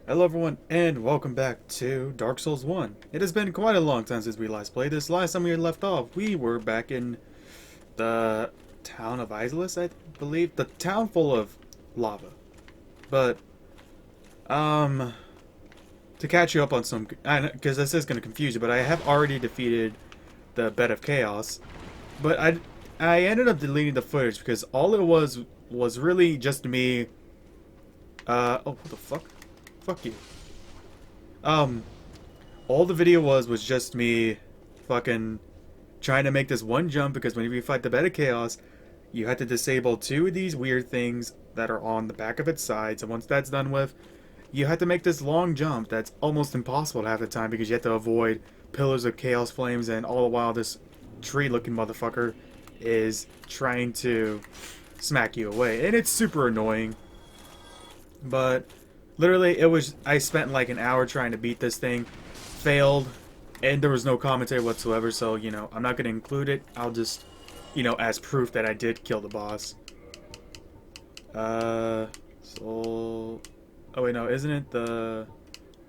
Hello everyone, and welcome back to Dark Souls 1. It has been quite a long time since we last played this. Last time we had left off, we were back in the town of Isolus, I believe. The town full of lava. But, to catch you up on some... because this is going to confuse you, but I have already defeated the Bed of Chaos. But I ended up deleting the footage because all it was really just me... oh, what the fuck? Fuck you. All the video was just me fucking trying to make this one jump because whenever you fight the Bed of Chaos, you have to disable two of these weird things that are on the back of its sides, and once that's done with, you have to make this long jump that's almost impossible half the time because you have to avoid pillars of chaos flames, and all the while this tree-looking motherfucker is trying to smack you away, and it's super annoying. But literally, I spent like an hour trying to beat this thing, failed, and there was no commentary whatsoever, so, you know, I'm not going to include it. I'll just, you know, as proof that I did kill the boss. So... Oh, wait, no, isn't it the...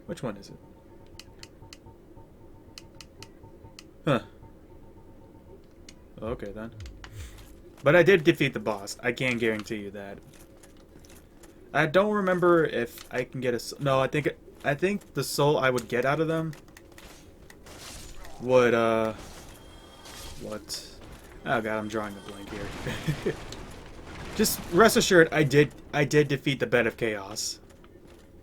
Which one is it? Huh. Okay, then. But I did defeat the boss. I can guarantee you that. I don't remember if I can get a... No, I think the soul I would get out of them would, what? Oh god, I'm drawing a blank here. Just rest assured, I did defeat the Bed of Chaos.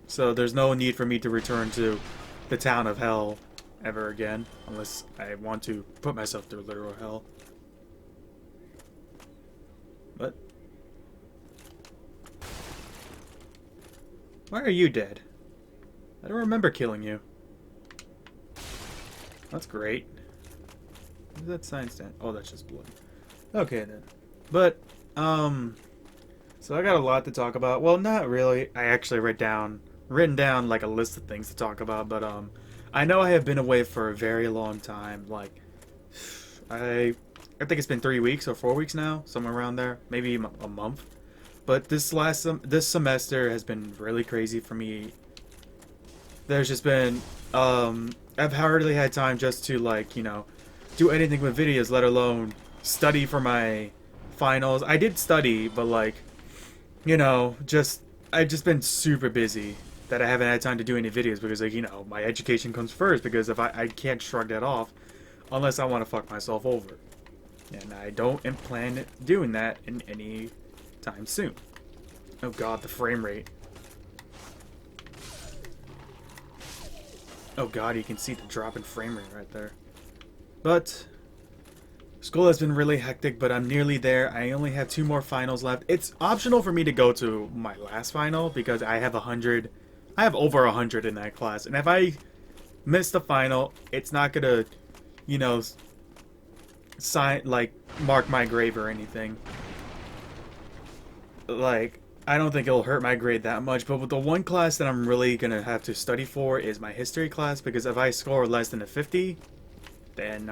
So there's no need for me to return to the town of hell ever again. Unless I want to put myself through literal hell. What? Why are you dead? I don't remember killing you. That's great. What does that sign stand? Oh, that's just blood. Okay, then. But, so I got a lot to talk about. Well, not really. I actually written down like a list of things to talk about, but, I know I have been away for a very long time. Like, I think it's been 3 weeks or 4 weeks now, somewhere around there. Maybe a month. But this semester has been really crazy for me. There's just been, I've hardly had time just to, like, you know, do anything with videos, let alone study for my finals. I did study, but, like, you know, I've just been super busy that I haven't had time to do any videos because, like, you know, my education comes first, because if I can't shrug that off unless I want to fuck myself over. And I don't plan doing that in any time soon. Oh god, the frame rate. Oh god, you can see the drop in frame rate right there. But school has been really hectic, but I'm nearly there. I only have 2 more finals left. It's optional for me to go to my last final because I have over 100 in that class. And if I miss the final, it's not gonna, you know, mark my grave or anything. Like, I don't think it'll hurt my grade that much, but with the one class that I'm really gonna have to study for is my history class, because if I score less than a 50, then,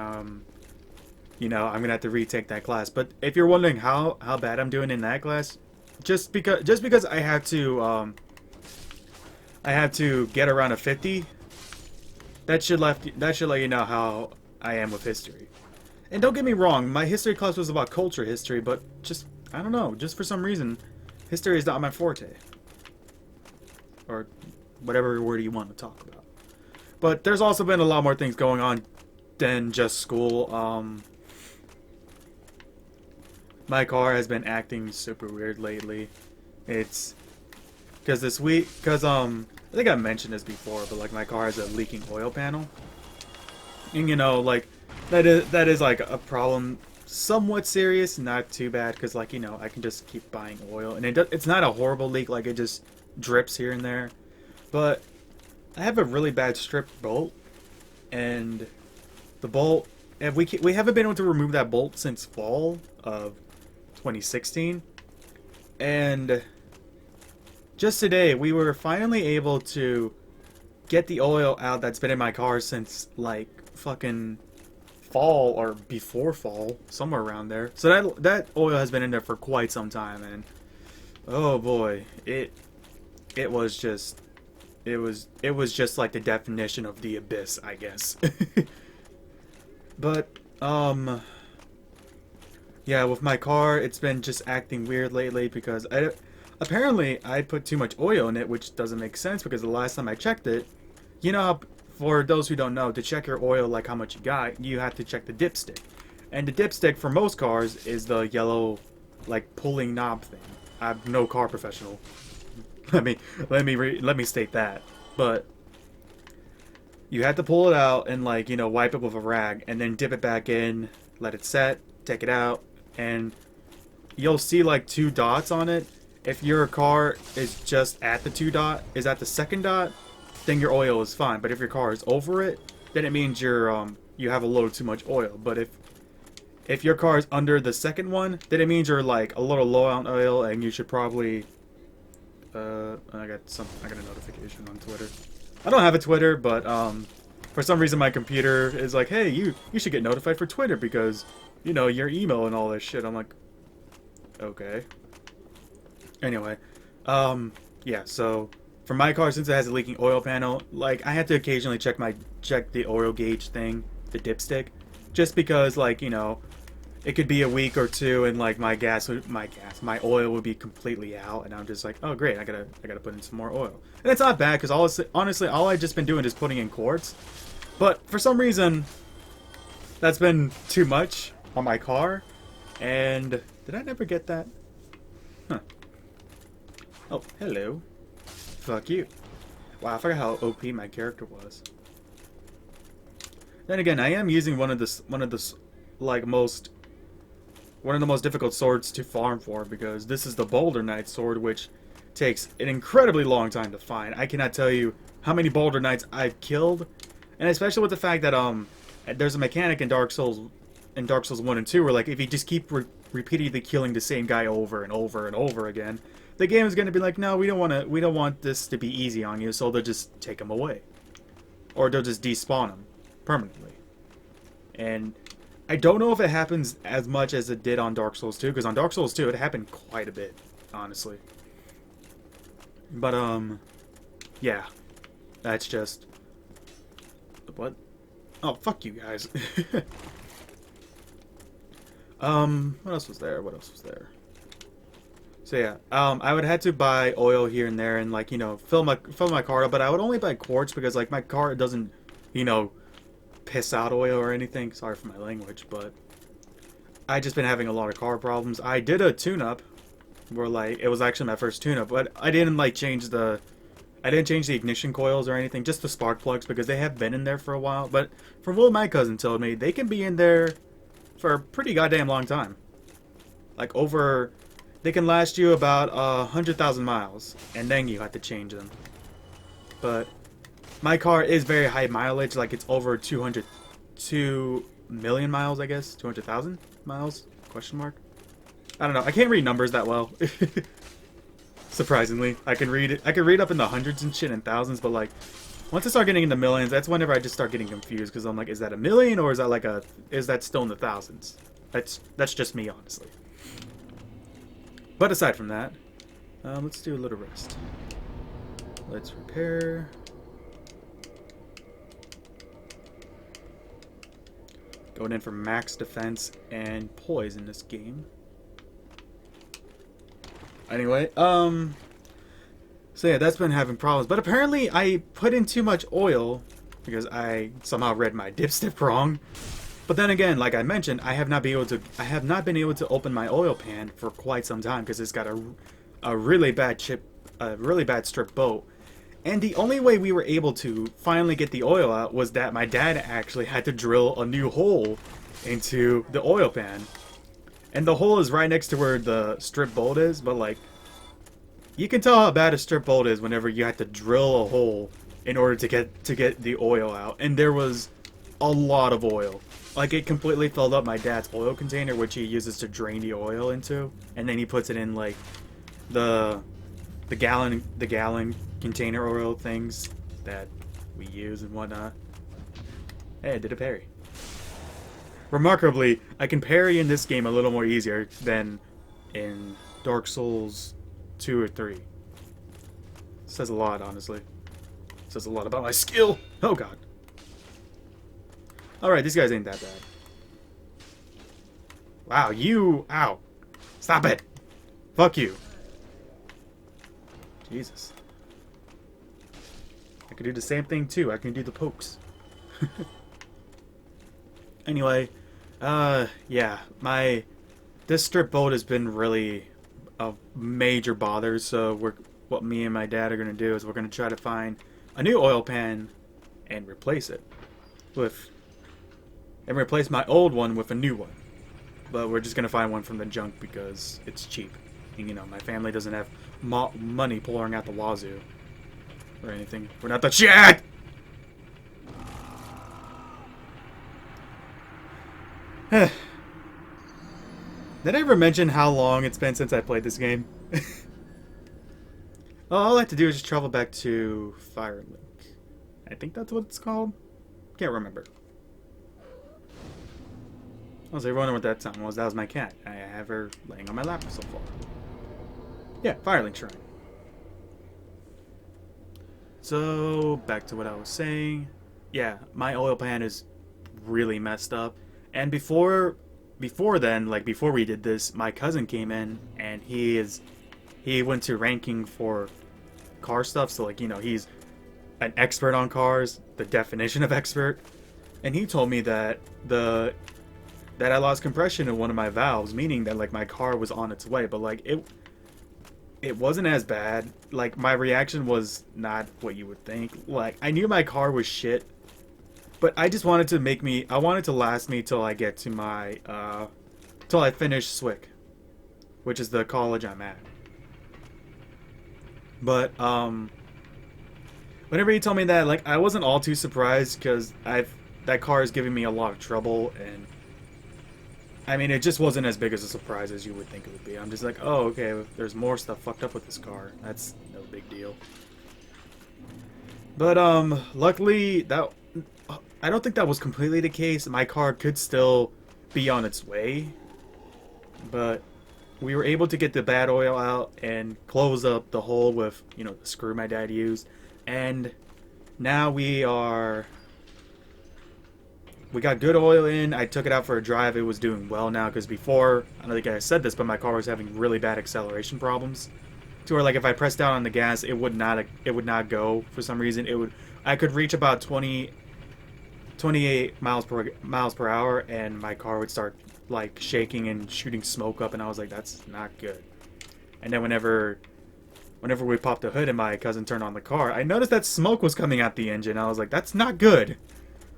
you know, I'm gonna have to retake that class. But if you're wondering how bad I'm doing in that class, just because I have to get around a 50, that should let you know how I am with history. And don't get me wrong, my history class was about culture history, but just, I don't know, just for some reason, history is not my forte. Or whatever word you want to talk about. But there's also been a lot more things going on than just school. My car has been acting super weird lately. It's because I think I mentioned this before, but like my car has a leaking oil panel. And you know, like that is like a problem. Somewhat serious, not too bad, because, like, you know, I can just keep buying oil, and it's not a horrible leak, like, it just drips here and there. But I have a really bad stripped bolt, and the bolt, and we haven't been able to remove that bolt since fall of 2016, and just today we were finally able to get the oil out that's been in my car since, like, fucking fall or before fall, somewhere around there. So that oil has been in there for quite some time, and oh boy, it was just it was just like the definition of the abyss, I guess. But yeah, with my car, it's been just acting weird lately because apparently I put too much oil in it, which doesn't make sense because the last time I checked it, you know how, for those who don't know, to check your oil, like how much you got, you have to check the dipstick. And the dipstick for most cars is the yellow, like, pulling knob thing. I'm no car professional. Let me state that. But you have to pull it out and, like, you know, wipe it with a rag and then dip it back in, let it set, take it out, and you'll see like two dots on it. If your car is just at the is at the second dot, then your oil is fine. But if your car is over it, then it means you have a little too much oil. But if your car is under the second one, then it means you're like a little low on oil, and you should probably. I got a notification on Twitter. I don't have a Twitter, but for some reason my computer is like, hey, you should get notified for Twitter because, you know, your email and all this shit. I'm like, okay. Anyway, yeah. So for my car, since it has a leaking oil panel, like I have to occasionally check the oil gauge thing, the dipstick, just because, like, you know, it could be a week or two and like my oil would be completely out, and I'm just like, oh great, I gotta put in some more oil. And it's not bad because honestly all I've just been doing is putting in quarts, but for some reason that's been too much on my car. And did I never get that? Huh. Oh, hello. Fuck you. Wow, I forgot how OP my character was. Then again, I am using one of the most difficult swords to farm for, because this is the Boulder Knight sword, which takes an incredibly long time to find. I cannot tell you how many Boulder Knights I've killed, and especially with the fact that there's a mechanic in Dark Souls 1 and 2 where, like, if you just keep repeatedly killing the same guy over and over and over again, the game is going to be like, no, we don't want this to be easy on you, so they'll just take him away, or they'll just despawn him permanently. And I don't know if it happens as much as it did on Dark Souls 2, because on Dark Souls 2 it happened quite a bit, honestly. But yeah, that's just what? Oh, fuck you guys. What else was there? So yeah, I would have to buy oil here and there and, like, you know, fill my car up, but I would only buy quarts because, like, my car doesn't, you know, piss out oil or anything. Sorry for my language, but I just been having a lot of car problems. I did a tune-up where, like, it was actually my first tune-up, but I didn't change the ignition coils or anything, just the spark plugs, because they have been in there for a while. But from what my cousin told me, they can be in there for a pretty goddamn long time. Like, they can last you about 100,000 miles, and then you have to change them. But my car is very high mileage, like it's over 2 million miles, I guess. 200,000 miles? Question mark? I don't know. I can't read numbers that well. Surprisingly. I can read up in the hundreds and shit and thousands, but, like, once I start getting into millions, that's whenever I just start getting confused, because I'm like, is that a million, or is that still in the thousands? That's just me, honestly. But aside from that, let's do a little rest. Let's repair. Going in for max defense and poise in this game. Anyway, so yeah, that's been having problems. But apparently I put in too much oil because I somehow read my dipstick wrong. But then again, like I mentioned, I have not been able to open my oil pan for quite some time because it's got a really bad strip bolt. And the only way we were able to finally get the oil out was that my dad actually had to drill a new hole into the oil pan. And the hole is right next to where the strip bolt is, but, like, you can tell how bad a strip bolt is whenever you have to drill a hole in order to get the oil out. And there was a lot of oil. Like, it completely filled up my dad's oil container, which he uses to drain the oil into, and then he puts it in, like, the gallon container oil things that we use and whatnot. Hey, I did a parry. Remarkably, I can parry in this game a little more easier than in Dark Souls 2 or 3. Says a lot, honestly. Says a lot about my skill. Oh god. Alright, these guys ain't that bad. Wow, you... Ow. Stop it. Fuck you. Jesus. I could do the same thing too. I can do the pokes. Anyway, yeah, this strip bolt has been really a major bother, so what me and my dad are gonna do is we're gonna try to find a new oil pan and replace it and replace my old one with a new one. But we're just gonna find one from the junk because it's cheap. And, you know, my family doesn't have money pouring out the wazoo or anything. We're not the shit. Did I ever mention how long it's been since I played this game? All I have to do is just travel back to Firelink. I think that's what it's called. Can't remember. I was wondering what that sound was. That was my cat. I have her laying on my lap so far. Yeah, Firelink Shrine. So, back to what I was saying. Yeah, my oil pan is really messed up. And before then, like before we did this, my cousin came in and he went to ranking for car stuff. So like, you know, he's an expert on cars, the definition of expert. And he told me that I lost compression in one of my valves, meaning that like my car was on its way, but like it wasn't as bad. Like my reaction was not what you would think. Like I knew my car was shit, but I just wanted I wanted to last me till I get to my till I finish SWIC, which is the college I'm at. But whenever he told me that, like I wasn't all too surprised because that car is giving me a lot of trouble, and I mean, it just wasn't as big as a surprise as you would think it would be. I'm just like, oh, okay, there's more stuff fucked up with this car. That's no big deal. But, luckily, I don't think that was completely the case. My car could still be on its way. But we were able to get the bad oil out and close up the hole with, you know, the screw my dad used. And now we got good oil in. I took it out for a drive. It was doing well now because before, I don't think I said this, but my car was having really bad acceleration problems. To where like if I pressed down on the gas, it would not go for some reason. I could reach about 28 miles per hour, and my car would start like shaking and shooting smoke up, and I was like, that's not good. And then whenever we popped the hood and my cousin turned on the car, I noticed that smoke was coming out the engine. I was like, that's not good.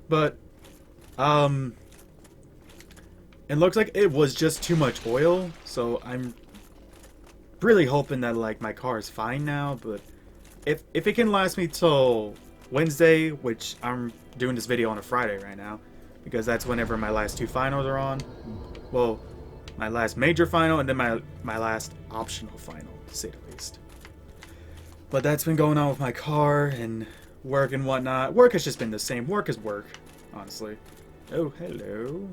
But it looks like it was just too much oil, so I'm really hoping that like my car is fine now. But if it can last me till Wednesday, which I'm doing this video on a Friday right now, because that's whenever my last two finals are on. Well, my last major final and then my last optional final, to say the least. But that's been going on with my car and work and whatnot. Work has just been the same. Work is work, honestly. Oh, hello.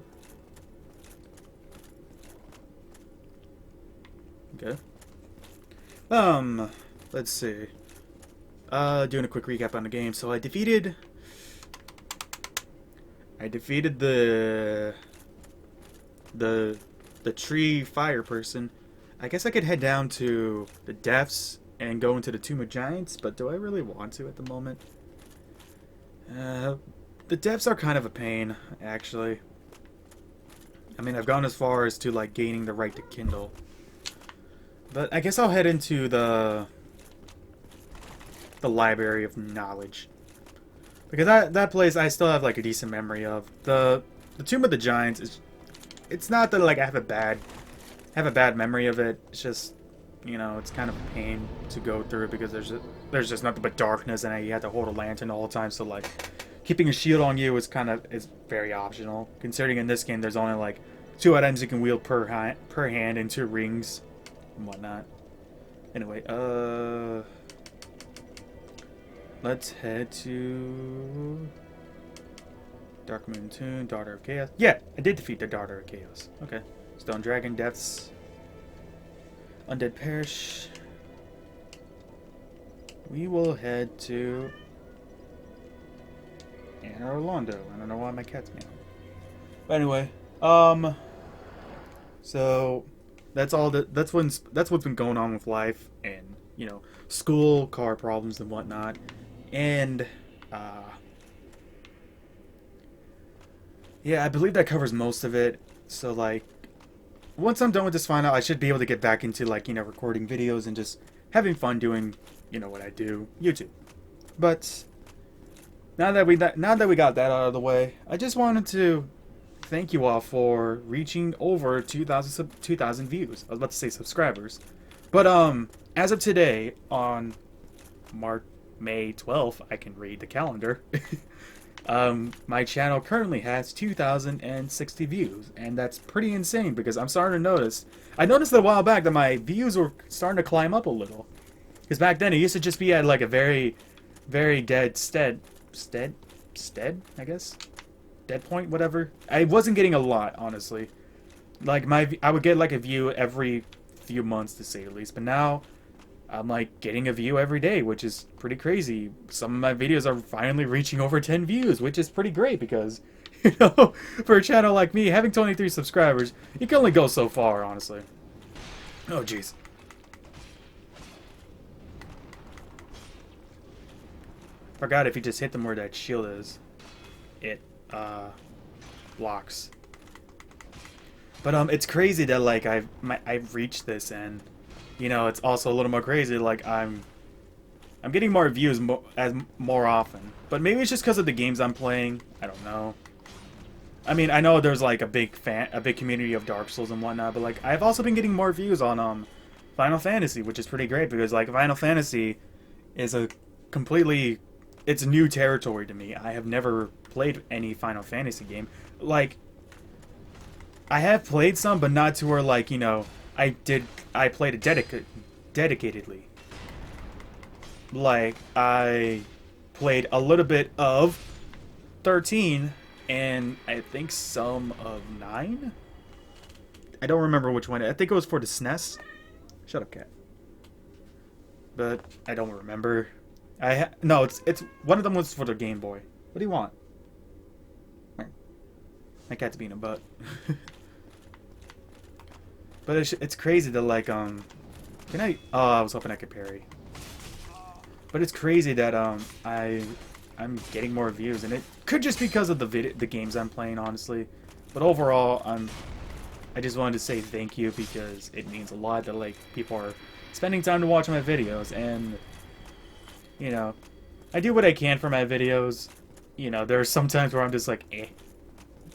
Okay. Let's see. Doing a quick recap on the game. So I defeated the tree fire person. I guess I could head down to the depths and go into the Tomb of Giants, but do I really want to at the moment? The depths are kind of a pain, actually. I mean, I've gone as far as to like gaining the right to kindle. But I guess I'll head into the Library of Knowledge, because that place I still have like a decent memory of. The Tomb of the Giants it's not that like I have a bad memory of it. It's just, you know, it's kind of a pain to go through because there's just nothing but darkness, and you have to hold a lantern the whole time. So like keeping a shield on you is very optional, considering in this game there's only like 2 items you can wield per hand and 2 rings and whatnot. Anyway, let's head to Darkmoon Tomb, Daughter of Chaos. Yeah, I did defeat the Daughter of Chaos. Okay. Stone Dragon, Deaths, Undead Perish. We will head to And Orlando. I don't know why my cat's meowing. But anyway, so that's all that's what's been going on with life and, you know, school, car problems and whatnot. And uh yeah, I believe that covers most of it. So like once I'm done with this final, I should be able to get back into like, you know, recording videos and just having fun doing, you know, what I do, YouTube. But now that we got that out of the way, I just wanted to thank you all for reaching over 2,000 views. I was about to say subscribers. But as of today on May 12th, I can read the calendar. My channel currently has 2,060 views, and that's pretty insane because I'm starting to notice. I noticed a while back that my views were starting to climb up a little. Because back then it used to just be at like a very, very dead stead, I guess? Dead point, whatever. I wasn't getting a lot, honestly. Like I would get like a view every few months to say the least, but now I'm like getting a view every day, which is pretty crazy. Some of my videos are finally reaching over 10 views, which is pretty great because, you know, for a channel like me, having 23 subscribers, you can only go so far, honestly. Oh, jeez. Forgot if you just hit them where that shield is, it blocks. But it's crazy that like I've reached this, and you know it's also a little more crazy. Like I'm getting more views more often, but maybe it's just because of the games I'm playing. I don't know. I mean, I know there's like a big community of Dark Souls and whatnot, but like I've also been getting more views on Final Fantasy, which is pretty great because like Final Fantasy is a completely it's new territory to me. I have never played any Final Fantasy game. Like I have played some, but not to where like, you know, I played it dedicatedly. Like I played a little bit of 13 and I think some of 9. I don't remember which one. I think it was for the SNES. Shut up, cat. But I don't remember. No, it's one of them was for the Game Boy. What do you want? My cat's being a butt. But it's crazy that like can I? Oh, I was hoping I could parry. But it's crazy that I'm getting more views, and it could just be because of the games I'm playing, honestly. But overall, I just wanted to say thank you because it means a lot that like people are spending time to watch my videos, and you know, I do what I can for my videos. You know, there are some times where I'm just like, eh.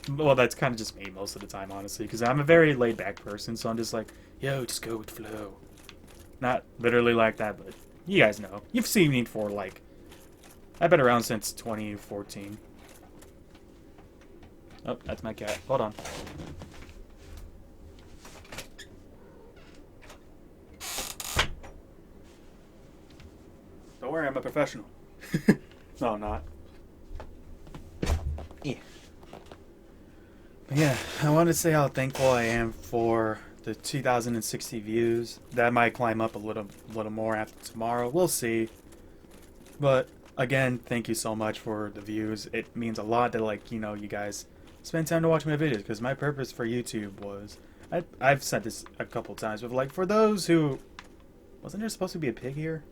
Well, that's kind of just me most of the time, honestly, because I'm a very laid-back person, so I'm just like, yo, just go with the flow. Not literally like that, but you guys know. You've seen me for, like, I've been around since 2014. Oh, that's my cat. Hold on. Don't worry, I'm a professional. No, I'm not. Yeah. But yeah, I want to say how thankful I am for the 2,060 views. That might climb up a little more after tomorrow. We'll see. But again, thank you so much for the views. It means a lot that, like, you know, you guys spend time to watch my videos, because my purpose for YouTube was, I've said this a couple times, but like for those who, wasn't there supposed to be a pig here?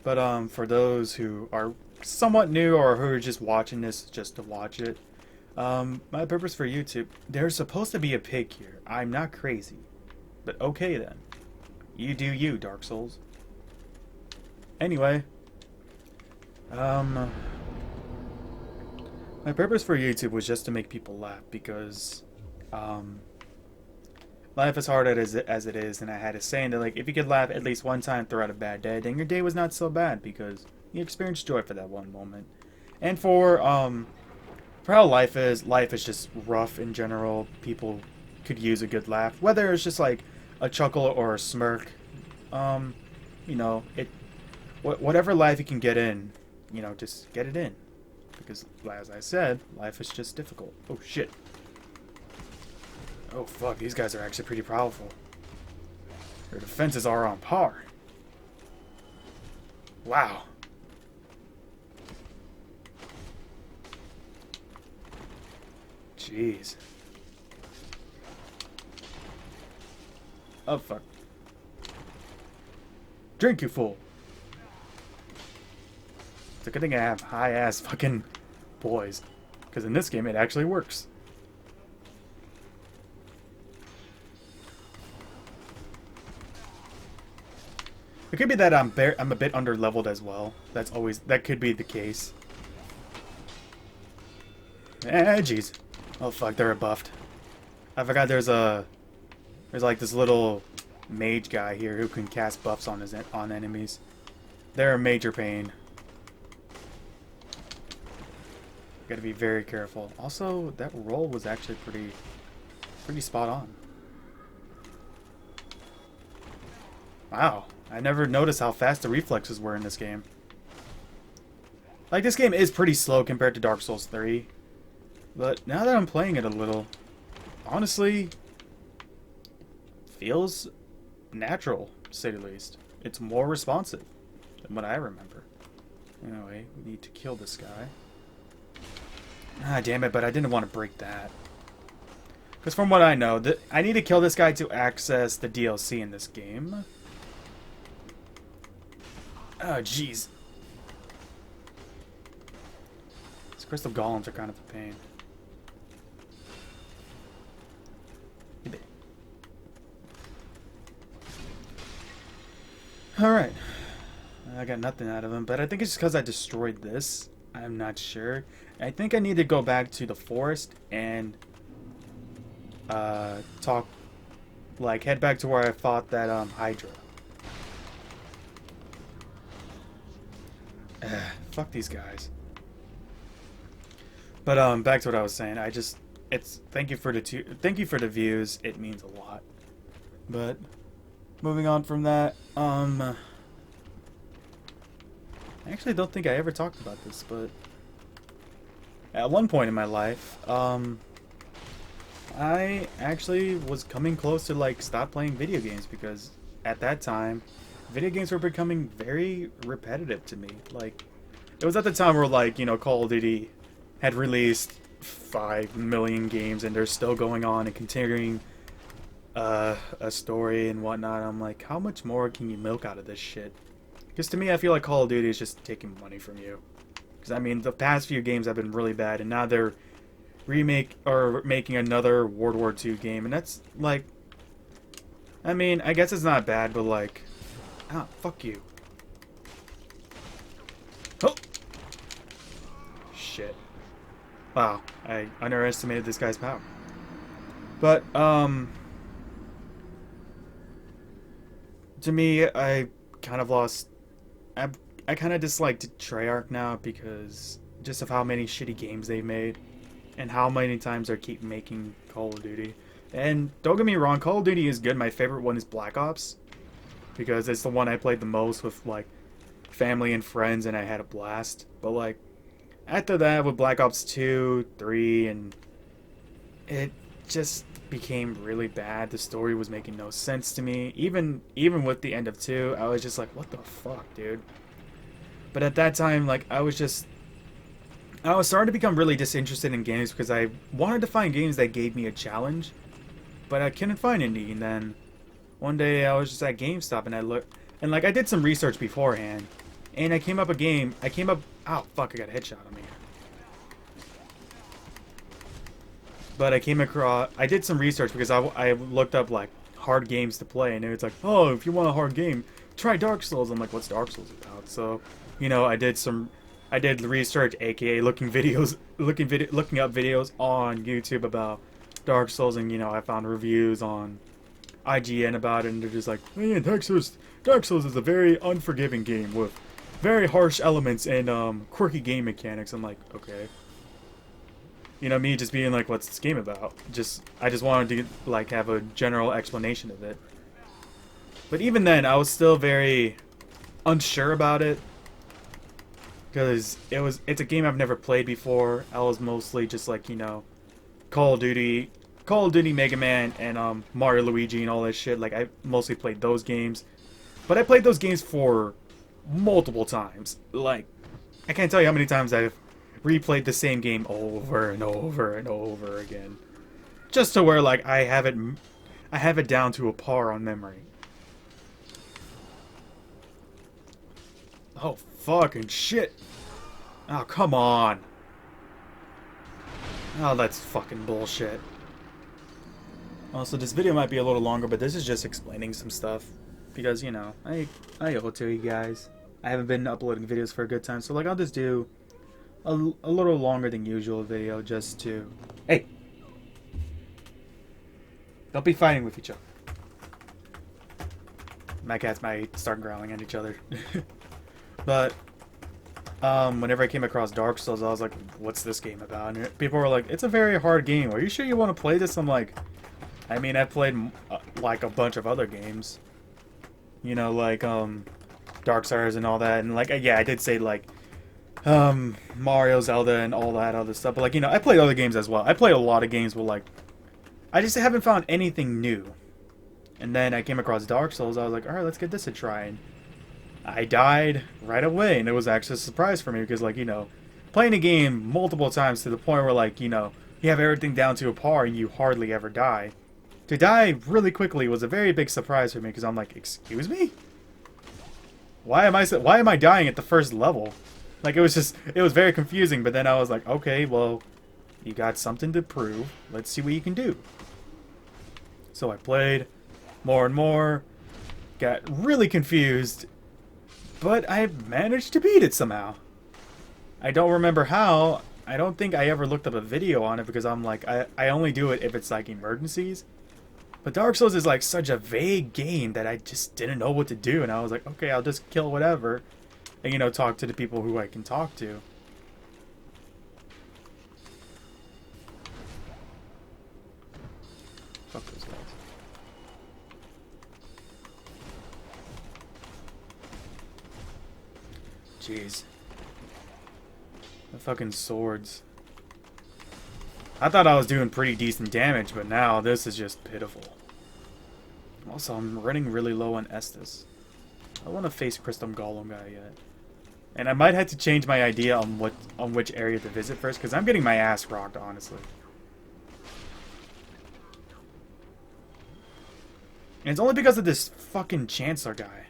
But for those who are somewhat new or who are just watching this just to watch it, my purpose for YouTube, there's supposed to be a pig here. I'm not crazy. But okay then. You do you, Dark Souls. Anyway, my purpose for YouTube was just to make people laugh because, life is hard as it is, and I had a saying that, like, if you could laugh at least one time throughout a bad day, then your day was not so bad because you experienced joy for that one moment. And for how life is just rough in general. People could use a good laugh, whether it's just like a chuckle or a smirk. You know, whatever life you can get in, you know, just get it in, because as I said, life is just difficult. Oh shit. Oh fuck, these guys are actually pretty powerful. Their defenses are on par. Wow. Jeez. Oh, fuck. Drink, you fool. It's a good thing I have high-ass fucking boys. Because in this game, it actually works. It could be that I'm a bit under-leveled as well. That could be the case. Jeez. Oh, fuck, they're buffed. I forgot there's like this little mage guy here who can cast buffs on enemies. They're a major pain. Gotta be very careful. Also, that roll was actually pretty spot on. Wow, I never noticed how fast the reflexes were in this game. Like, this game is pretty slow compared to Dark Souls 3. But now that I'm playing it a little, honestly, feels natural, to say the least. It's more responsive than what I remember. Anyway, we need to kill this guy. Ah, damn it, but I didn't want to break that. Because from what I know, I need to kill this guy to access the DLC in this game. Oh, jeez. These crystal golems are kind of a pain. Alright. I got nothing out of him, but I think it's just because I destroyed this. I'm not sure. I think I need to go back to the forest and head back to where I fought that Hydra. Fuck these guys. But back to what I was saying. Thank you for the views. It means a lot. But moving on from that, I actually don't think I ever talked about this, but at one point in my life, I actually was coming close to like stop playing video games because at that time, video games were becoming very repetitive to me. Like, it was at the time where, like, you know, Call of Duty had released 5 million games and they're still going on and continuing a story and whatnot. I'm like, how much more can you milk out of this shit? Because to me, I feel like Call of Duty is just taking money from you. Because, I mean, the past few games have been really bad, and now they're making another World War II game, and that's, like, I mean, I guess it's not bad, but, like, ah, fuck you. Oh! Shit. Wow, I underestimated this guy's power. But, to me, I kind of lost... I kind of disliked Treyarch now because just of how many shitty games they've made and how many times they keep making Call of Duty. And don't get me wrong, Call of Duty is good. My favorite one is Black Ops because it's the one I played the most with like family and friends and I had a blast. But like after that with Black Ops 2, 3 and it just became really bad. The story was making no sense to me. Even with the end of 2, I was just like, what the fuck, dude? But at that time, like, I was starting to become really disinterested in games because I wanted to find games that gave me a challenge, but I couldn't find any. And then one day I was just at GameStop and I looked, and like I did some research beforehand, and I came up, oh fuck, I got a headshot on me. But I did some research because I looked up like hard games to play, and it's like, oh, if you want a hard game, try Dark Souls. I'm like, what's Dark Souls about? So, you know, I did research, aka looking up videos on YouTube about Dark Souls, and you know, I found reviews on IGN about it, and they're just like, man, Dark Souls is a very unforgiving game with very harsh elements and quirky game mechanics. I'm like, okay. You know, me just being like, what's this game about? I just wanted to like have a general explanation of it. But even then, I was still very unsure about it. Because it's a game I've never played before. I was mostly just like, you know, Call of Duty, Mega Man, and Mario Luigi and all that shit. Like, I mostly played those games. But I played those games for multiple times. Like, I can't tell you how many times I've replayed the same game over and over and over again. Just to where, like, I have it down to a par on memory. Oh, fucking shit. Oh, come on. Oh, that's fucking bullshit. Also, this video might be a little longer, but this is just explaining some stuff. Because, you know, I owe it to you guys. I haven't been uploading videos for a good time, so, like, I'll just do a little longer than usual video just to... Hey! Don't be fighting with each other. My cats might start growling at each other. But, whenever I came across Dark Souls, I was like, what's this game about? And people were like, it's a very hard game. Are you sure you want to play this? I'm like, I mean, I've played, like, a bunch of other games. You know, like, Dark Souls and all that. And, like, yeah, I did say, like, Mario, Zelda, and all that other stuff. But, like, you know, I played other games as well. I played a lot of games where, like, I just haven't found anything new. And then I came across Dark Souls. I was like, alright, let's give this a try. And I died right away. And it was actually a surprise for me because, like, you know, playing a game multiple times to the point where, like, you know, you have everything down to a par and you hardly ever die. To die really quickly was a very big surprise for me because I'm like, excuse me? Why am I dying at the first level? Like, it was very confusing, but then I was like, okay, well, you got something to prove. Let's see what you can do. So I played more and more, got really confused, but I managed to beat it somehow. I don't remember how. I don't think I ever looked up a video on it because I'm like, I only do it if it's like emergencies. But Dark Souls is like such a vague game that I just didn't know what to do. And I was like, okay, I'll just kill whatever. And, you know, talk to the people who I can talk to. Fuck those guys. Jeez. The fucking swords. I thought I was doing pretty decent damage, but now this is just pitiful. Also, I'm running really low on Estus. I don't want to face Crystal Golem guy yet. And I might have to change my idea on which area to visit first, because I'm getting my ass rocked, honestly. And it's only because of this fucking Chancellor guy.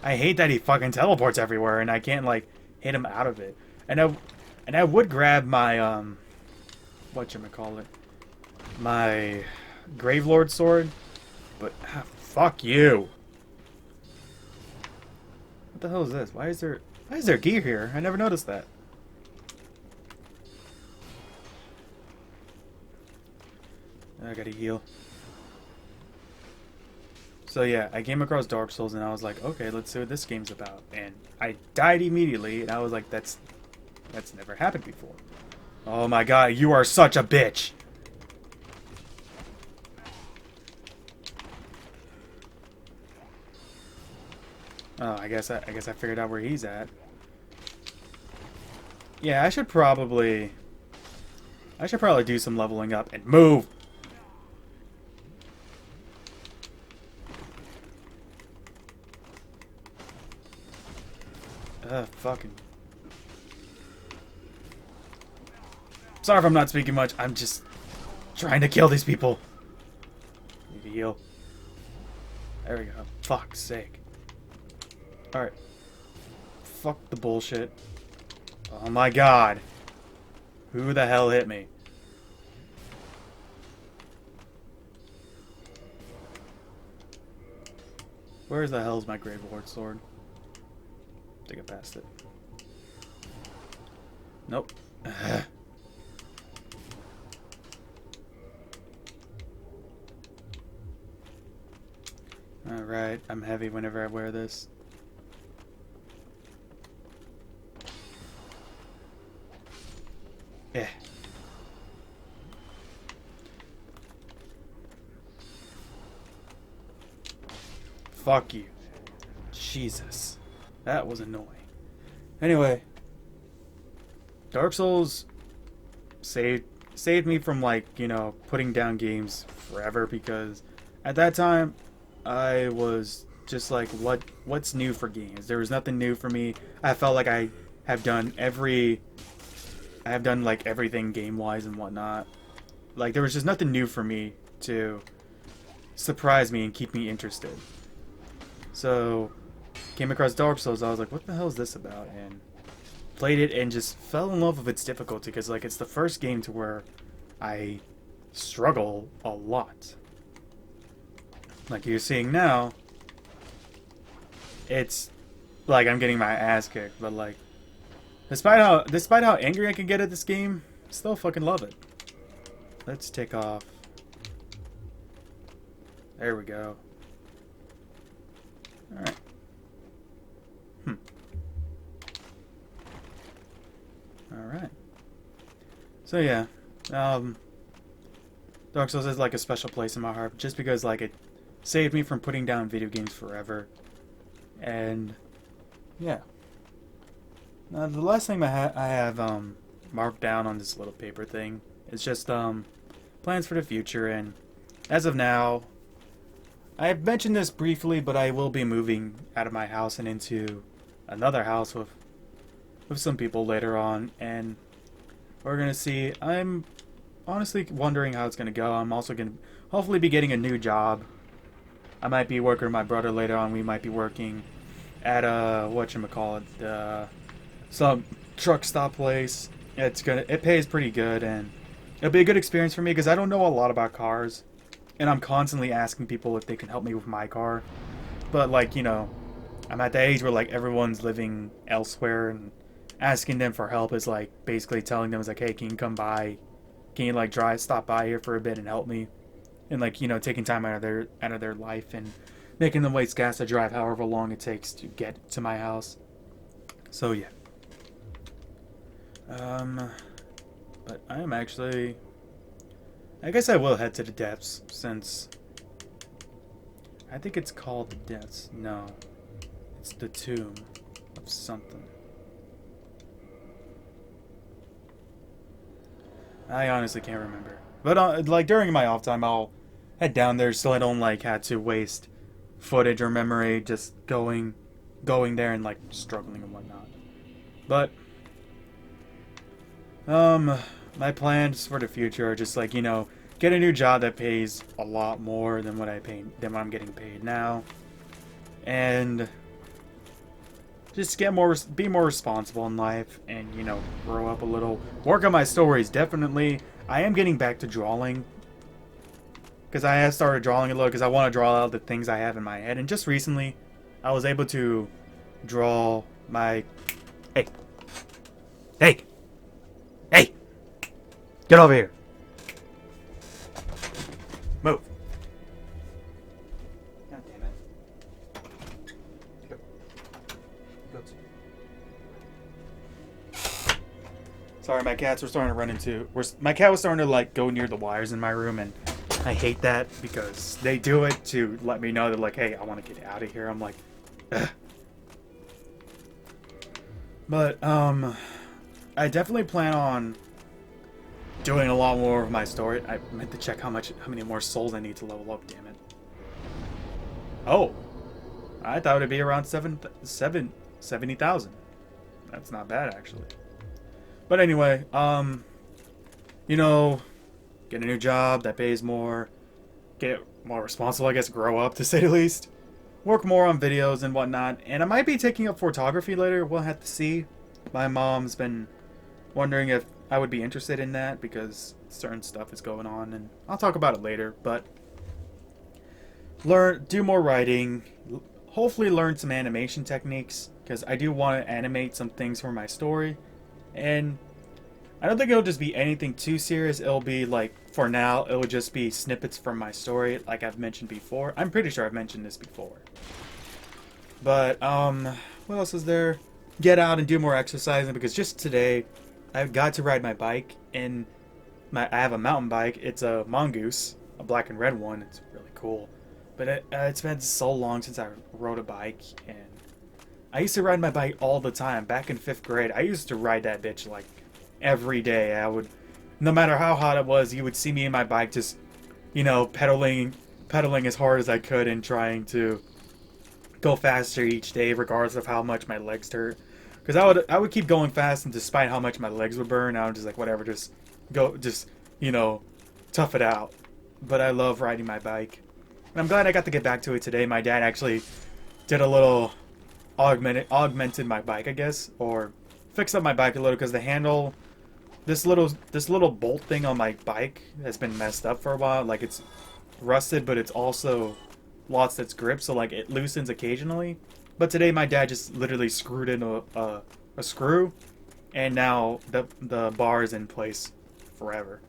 I hate that he fucking teleports everywhere and I can't, like, hit him out of it. And I would grab my, whatchamacallit, my Gravelord sword, but, fuck you. What the hell is this? Why is there gear here? I never noticed that. I gotta heal. So yeah, I came across Dark Souls and I was like, okay, let's see what this game's about. And I died immediately and I was like, that's never happened before. Oh my god, you are such a bitch! Oh, I guess I figured out where he's at. Yeah, I should probably do some leveling up and move. Fucking. Sorry if I'm not speaking much. I'm just trying to kill these people. Need to heal. There we go. Fuck's sake. Alright. Fuck the bullshit. Oh my god. Who the hell hit me? Where the hell's my Gravelord sword? I think I passed it. Nope. Alright, I'm heavy whenever I wear this. Yeah. Fuck you. Jesus. That was annoying. Anyway. Dark Souls saved me from, like, you know, putting down games forever because at that time I was just like what's new for games. There was nothing new for me. I felt like I have done like everything game wise and whatnot. Like there was just nothing new for me to surprise me and keep me interested. So came across Dark Souls. I was like, what the hell is this about? And played it and just fell in love with its difficulty because like it's the first game to where I struggle a lot. Like you're seeing now, it's like I'm getting my ass kicked, but like despite how angry I can get at this game, I still fucking love it. Let's take off. There we go. Alright. Alright. So yeah. Dark Souls is like a special place in my heart just because like it saved me from putting down video games forever. And yeah. Now the last thing I have marked down on this little paper thing is just plans for the future, and as of now I have mentioned this briefly, but I will be moving out of my house and into another house with some people later on, and we're gonna see. I'm honestly wondering how it's gonna go. I'm also gonna hopefully be getting a new job. I might be working with my brother later on. We might be working at a whatchamacallit, some truck stop place. It pays pretty good, and it'll be a good experience for me because I don't know a lot about cars, and I'm constantly asking people if they can help me with my car. But like, you know, I'm at the age where like everyone's living elsewhere, and asking them for help is like basically telling them, it's like, hey, can you come by? Can you like stop by here for a bit and help me? And like, you know, taking time out of their life and making them waste gas to drive however long it takes to get to my house. So yeah. But I am actually, I guess I will head to the depths, since I think it's called the depths. No, it's the tomb of something. I honestly can't remember. But like during my off time, I'll head down there so I don't like have to waste footage or memory just going there and like struggling and whatnot. But my plans for the future are just like, you know, get a new job that pays a lot more than what I'm getting paid now, and just be more responsible in life, and you know, grow up a little, work on my stories. Definitely, I am getting back to drawing because I have started drawing a little because I want to draw out the things I have in my head, and just recently, I was able to draw my hey. Get over here. Move. God damn it. Go. Sorry, my cats were starting to run into... My cat was starting to, like, go near the wires in my room, and I hate that because they do it to let me know that, like, hey, I want to get out of here. I'm like, ugh. But, I definitely plan on doing a lot more of my story. I meant to check how many more souls I need to level up, damn it. Oh. I thought it'd be around 70,000. That's not bad, actually. But anyway, you know, get a new job that pays more, get more responsible, I guess, grow up, to say the least. Work more on videos and whatnot, and I might be taking up photography later. We'll have to see. My mom's been wondering if I would be interested in that because certain stuff is going on, and I'll talk about it later. But do more writing, hopefully learn some animation techniques, because I do want to animate some things for my story. And I don't think it'll just be anything too serious. It'll be like, for now, it'll just be snippets from my story, like I've mentioned before. I'm pretty sure I've mentioned this before. But what else is there? Get out and do more exercising, because just today I got to ride my bike, and I have a mountain bike. It's a Mongoose, a black and red one. It's really cool. But it's been so long since I rode a bike, and I used to ride my bike all the time. Back in 5th grade, I used to ride that bitch like every day. I would, no matter how hot it was, you would see me in my bike just, you know, pedaling as hard as I could and trying to go faster each day, regardless of how much my legs hurt. Because I would keep going fast, and despite how much my legs would burn, I was just like, whatever, just go, just you know, tough it out. But I love riding my bike, and I'm glad I got to get back to it today. My dad actually did a little augmented my bike, I guess, or fixed up my bike a little because the handle, this little bolt thing on my bike has been messed up for a while. Like it's rusted, but it's also lost its grip, so like it loosens occasionally. But today my dad just literally screwed in a screw, and now the bar is in place forever,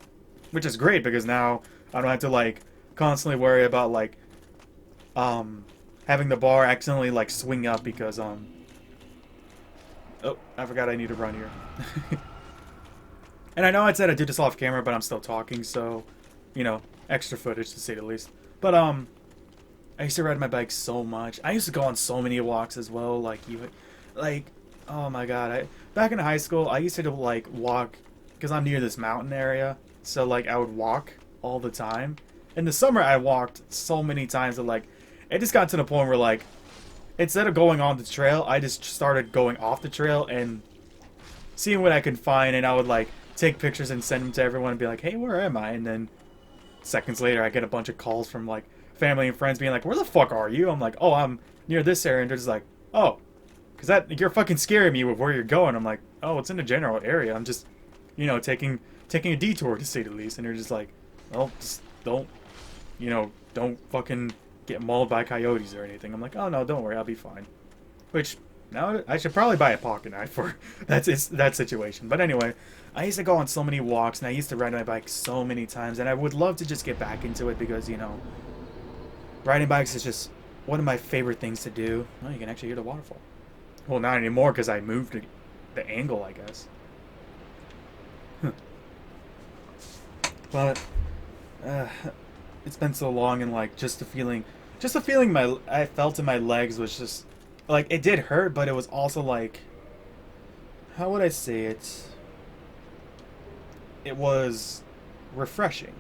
which is great because now I don't have to like constantly worry about like having the bar accidentally like swing up because oh, I forgot I need to run here. And I know I said I do this off camera, but I'm still talking, so you know, extra footage to say the least. But I used to ride my bike so much. I used to go on so many walks as well. Like, oh my god! Back in high school, I used to like walk because I'm near this mountain area. So like, I would walk all the time. In the summer, I walked so many times that like, it just got to the point where like, instead of going on the trail, I just started going off the trail and seeing what I could find, and I would like take pictures and send them to everyone and be like, "Hey, where am I?" And then seconds later, I get a bunch of calls from like family and friends being like, "Where the fuck are you?" I'm like, "Oh, I'm near this area," and they're just like, "Oh, because that you're fucking scaring me with where you're going." I'm like, "Oh, it's in the general area. I'm just, taking a detour to say the least." And they're just like, "Oh, just don't fucking get mauled by coyotes or anything." I'm like, "Oh no, don't worry, I'll be fine." Which now I should probably buy a pocket knife for that situation. But anyway, I used to go on so many walks and I used to ride my bike so many times, and I would love to just get back into it because riding bikes is just one of my favorite things to do. Oh, you can actually hear the waterfall. Well, not anymore because I moved the angle, I guess. Huh. But it's been so long, and like just the feeling I felt in my legs was just like it did hurt, but it was also like, how would I say it? It was refreshing.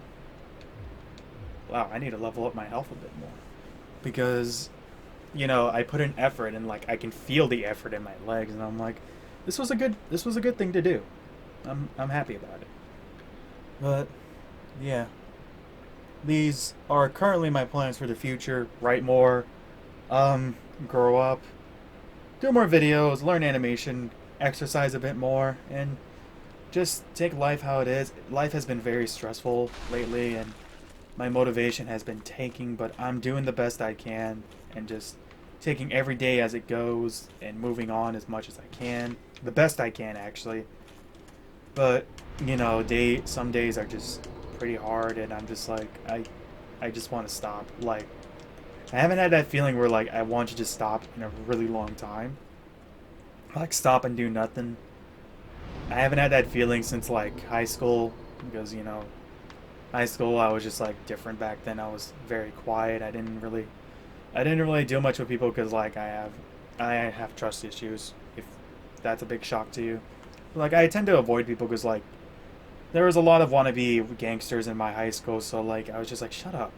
Wow, I need to level up my health a bit more because I put in effort, and like I can feel the effort in my legs, and I'm like, this was a good thing to do. I'm happy about it. But yeah, these are currently my plans for the future. Write more, grow up, do more videos, learn animation, exercise a bit more, and just take life how it is. Life has been very stressful lately, and my motivation has been tanking, but I'm doing the best I can and just taking every day as it goes and moving on as much as I can. The best I can, actually. But, some days are just pretty hard, and I'm just like, I just want to stop. Like, I haven't had that feeling where, like, I want to just stop in a really long time. Like, stop and do nothing. I haven't had that feeling since, like, high school, because, high school I was just, like, different back then. I was very quiet. I didn't really do much with people because, like, I have trust issues, if that's a big shock to you. Like, I tend to avoid people because, like, there was a lot of wannabe gangsters in my high school, so, like, I was just like, shut up.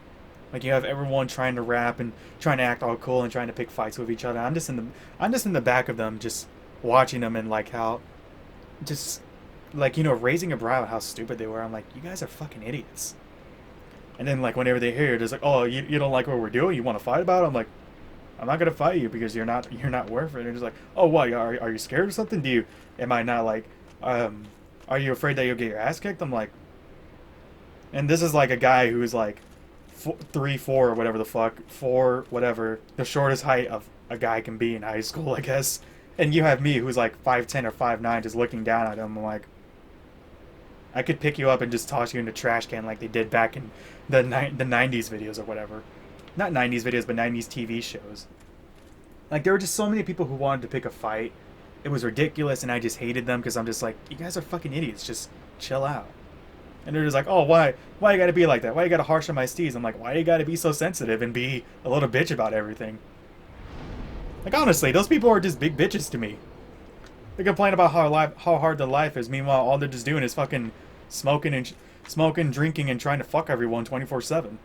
Like, you have everyone trying to rap and trying to act all cool and trying to pick fights with each other. I'm just in the back of them, just watching them, and like how, just like raising a brow at how stupid they were. I'm like, you guys are fucking idiots. And then like whenever they hear it, it's like, oh, you don't like what we're doing? You want to fight about it? I'm like, I'm not gonna fight you because you're not worth it. And they're just like, oh, what? Are you scared or something? Am I not like, are you afraid that you'll get your ass kicked? I'm like, and this is like a guy who's like 3'4" or whatever the fuck, 4 whatever, the shortest height of a guy can be in high school, I guess. And you have me who's like 5'10" or 5'9", just looking down at him. I'm like, I could pick you up and just toss you in the trash can like they did back in the 90s videos or whatever. Not 90s videos, but 90s TV shows. Like, there were just so many people who wanted to pick a fight. It was ridiculous, and I just hated them because I'm just like, you guys are fucking idiots. Just chill out. And they're just like, oh, why you gotta be like that? Why you gotta harsh on my steez? I'm like, why you gotta be so sensitive and be a little bitch about everything? Like, honestly, those people are just big bitches to me. They complain about how hard the life is. Meanwhile, all they're just doing is fucking smoking, drinking, and trying to fuck everyone 24/7.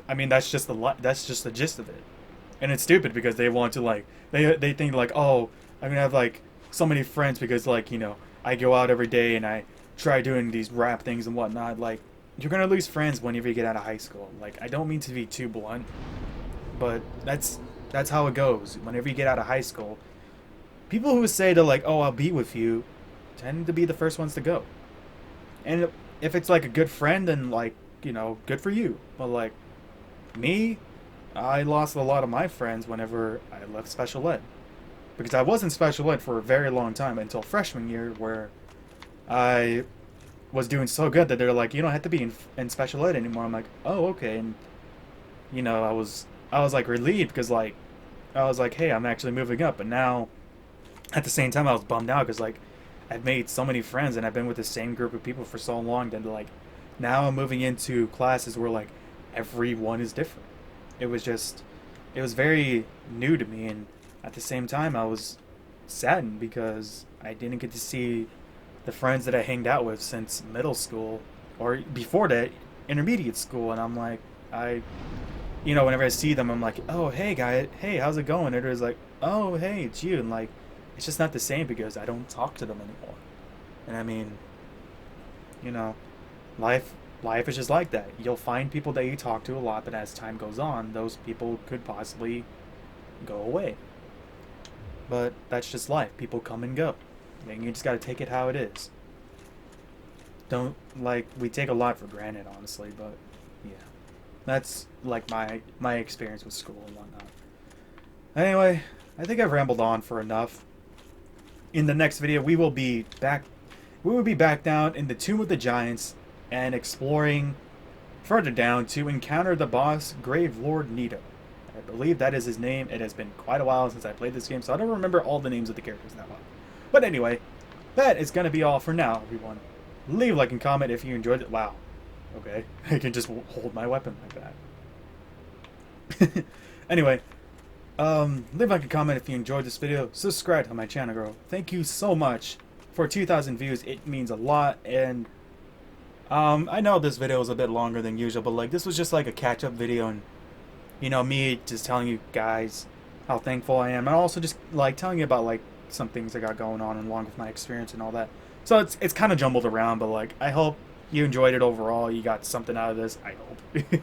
I mean, that's just the gist of it. And it's stupid because they want to like they think like, oh, I'm gonna have like so many friends because like, you know, I go out every day and I try doing these rap things and whatnot. Like, you're gonna lose friends whenever you get out of high school. Like, I don't mean to be too blunt, but that's how it goes. Whenever you get out of high school, people who say to like, oh, I'll be with you, tend to be the first ones to go. And if it's like a good friend, then like, you know, good for you. But like me, I lost a lot of my friends whenever I left special ed. Because I was in special ed for a very long time until freshman year, where I was doing so good that they're like, you don't have to be in special ed anymore. I'm like, oh, okay. And, you know, I was like relieved because like, I was like, hey, I'm actually moving up. But now, at the same time, I was bummed out because like, I've made so many friends and I've been with the same group of people for so long that like, now I'm moving into classes where like, everyone is different. It was just, it was very new to me, and at the same time I was saddened because I didn't get to see the friends that I hanged out with since middle school or before that, intermediate school. And I'm like, I, you know, whenever I see them, I'm like, oh, hey guy, hey, how's it going? And it's like, oh, hey, it's you. And like, it's just not the same because I don't talk to them anymore. And I mean, you know, life life is just like that. You'll find people that you talk to a lot, but as time goes on, those people could possibly go away. But that's just life. People come and go. And you just gotta take it how it is. Don't, like, we take a lot for granted, honestly, but yeah. That's like my experience with school and whatnot. Anyway, I think I've rambled on for enough. In the next video, we will be back down in the Tomb of the Giants and exploring further down to encounter the boss, Grave Lord Nito. I believe that is his name. It has been quite a while since I played this game, so I don't remember all the names of the characters that well. But anyway, that is going to be all for now, everyone. Leave a like and comment if you enjoyed it. Wow. Okay. I can just hold my weapon like that. Anyway, leave a like and comment if you enjoyed this video. Subscribe to my channel, girl. Thank you so much for 2,000 views. It means a lot, and I know this video was a bit longer than usual, but like this was just like a catch-up video, and you know, me just telling you guys how thankful I am, and also just like telling you about like some things I got going on along with my experience and all that. So it's kind of jumbled around, but like I hope you enjoyed it overall. You got something out of this, I hope.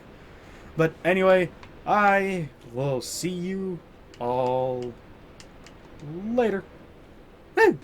But anyway, I will see you all later. Woo!